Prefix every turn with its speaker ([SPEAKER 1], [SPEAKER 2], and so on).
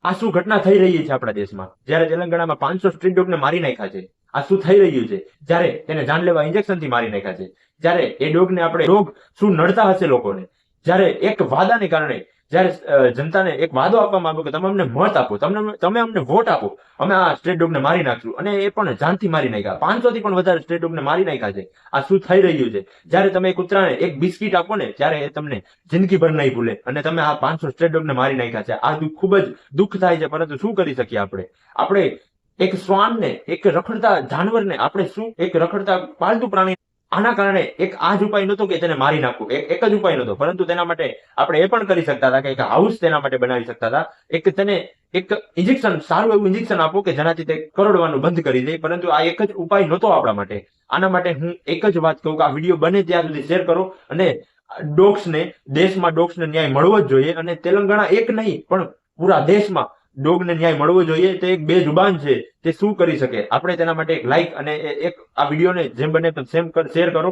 [SPEAKER 1] આ શું ઘટના થઈ રહી છે આપણા દેશમાં? જ્યારે તેલંગાણામાં 500 સ્ટ્રીટ ડોગને મારી નાખ્યા છે, આ શું થઈ રહ્યું છે? જ્યારે તેને જાનલેવા ઇન્જેક્શનથી મારી નાખ્યા છે, જ્યારે એ ડોગને આપણે રોગ શું નડતા હશે લોકોને, જ્યારે એક વાદાને કારણે, જ્યારે જનતાને એક વાદો આપવામાં આવ્યો કે તમે અમને મત આપો, તમે અમને વોટ આપો, અમે આ સ્ટ્રીટ ડોગને મારી નાખશું, અને એ પણ જાનથી મારી નાખ્યા. 500 થી પણ વધારે સ્ટ્રીટ ડોગને મારી નાખ્યા છે. આ શું થઈ રહ્યું છે? જ્યારે તમે કૂતરાને એક બિસ્કિટ આપો ને, ત્યારે એ તમને જિંદગીભર નહીં ભૂલે, અને તમે આ 500 સ્ટ્રીટ ડોગને મારી નાખ્યા છે. આ ખૂબ જ દુઃખ થાય છે, પરંતુ શું કરી શકીએ આપણે એક શ્વાનને, એક રખડતા જાનવરને, આપણે શું એક રખડતા પાલતુ પ્રાણી, આના કારણે એક આ જ ઉપાય નહોતો કે તેને મારી નાખવું, એક જ ઉપાય નહોતો, પરંતુ તેના માટે આપણે એ પણ કરી શકતા હતા કે એક હાઉસ તેના માટે બનાવી શકતા હતા. તેને એક ઇન્જેક્શન, સારું એવું ઇન્જેક્શન આપો કે જેનાથી તે કરડવાનું બંધ કરી દે. પરંતુ આ એક જ ઉપાય નહોતો આપણા માટે. આના માટે હું એક જ વાત કહું કે આ વિડીયો બને ત્યાં સુધી શેર કરો, અને દેશમાં ડોગ્સને ન્યાય મળવો જ જોઈએ. અને તેલંગાણા એક નહીં પણ પૂરા દેશમાં ડોગને ન્યાય મળવો જોઈએ. તે એક બેજુબાન છે, તે શું કરી શકે? આપણે તેના માટે એક લાઈક અને એક આ વિડીયોને જેમ બને તેમ શેર કરો.